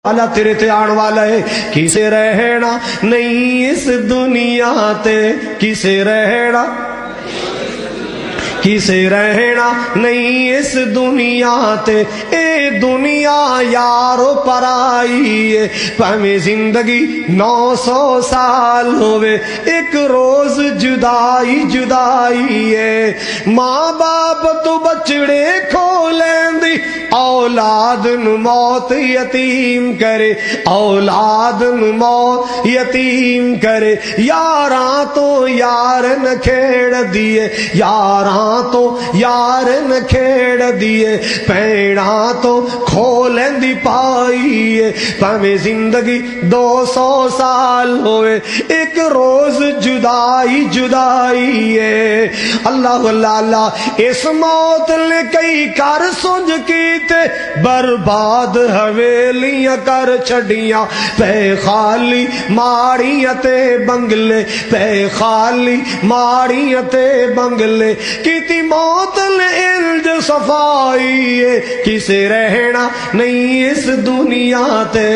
اللہ تیرے تے آن والا ہے، کسے رہنا نہیں اس دنیا تے، کسے رہنا کسے رہنا نہیں اس دنیا تے، اے دنیا یارو پرائی ہے، پہمیں زندگی 900 سال ہوئے، ایک روز جدائی جدائی ہے، ماں باپ تو بچڑے کھو لیندی، اولاد نو موت یتیم کرے، اولاد نو موت یتیم کرے، یاراں تو یار نہ کھیڑ دیے، یاراں تو یار نہ کھیڑ دیے، پیڑاں تو کھولیں دی پائیے، پہمیں زندگی 200 سال ہوئے، ایک روز جدائی جدائی ہے۔ اللہ اللہ اللہ، اس موت نے کئی کر سنج کیتے، برباد حویلیاں کر چھڑیاں، پہ خالی ماڑیاں تے بنگلے، پہ خالی ماڑیاں تے بنگلے، کیتی موت نے الج صفائی ہے، کسے رہنا نہیں اس دنیا تے۔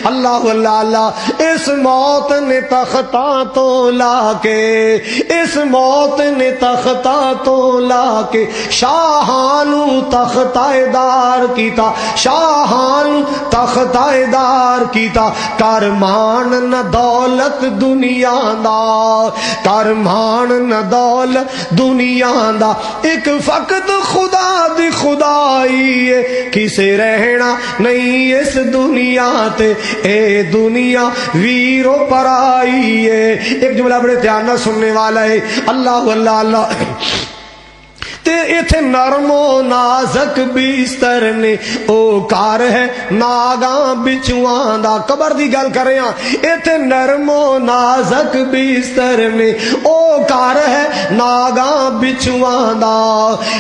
اللہ اللہ اللہ، اس موت نے تختہ تو لا کے، اس موت نے تختہ تو لا کے، شاہانو تختہ دار کیتا، شاہانو تختہ دار کیتا، کرمان نہ دولت دنیا دا، کرمان نہ دولت دنیا دا، ایک فقط خدا دی خدائی ہے، کسے رہنا نہیں اس دنیا تے، اے دنیا ویرو پرائی ہے۔ ایک جملہ بڑے دھیان نہ سننے والا ہے، اللہ اللہ اللہ، تے ایتھے نرم و نازک بستر نے او کار ہے ناگاں بچواں دا، قبر دی گل کر رہے ہیں، ایتھے نرم و نازک بستر میں او کار ہے ناگاں بچواں دا،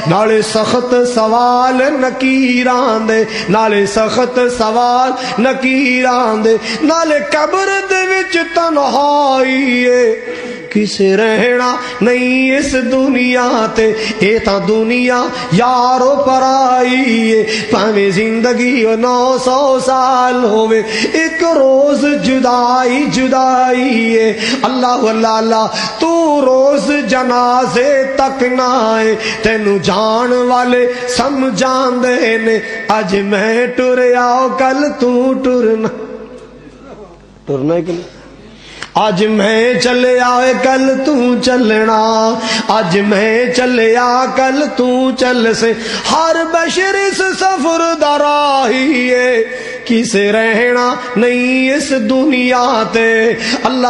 نالے سخت سوال نکیراں دے، نالے سخت سوال نکیراں دے، نالے قبر دے وچ تنہائی ہے، کسے رہنا نہیں اس دنیا تے، اے تا دنیا یارو پرائی ہے، پہمیں زندگی 900 سال ہوئے، ایک روز جدائی جدائی ہے۔ اللہ اللہ اللہ، تو روز جنازے تک نہ آئے، تینو جان والے سمجھان دے نے، اج میں ٹر آؤ کل تو ٹرنا، ٹرنا ہے کہ نہیں؟ آج میں چلے آئے کل تو چلنا، آج میں چلے آ کل تو چل سے، ہر بشر اس سفر دراہی ہے، کسے رہنا نہیں اس دنیا تے۔ اللہ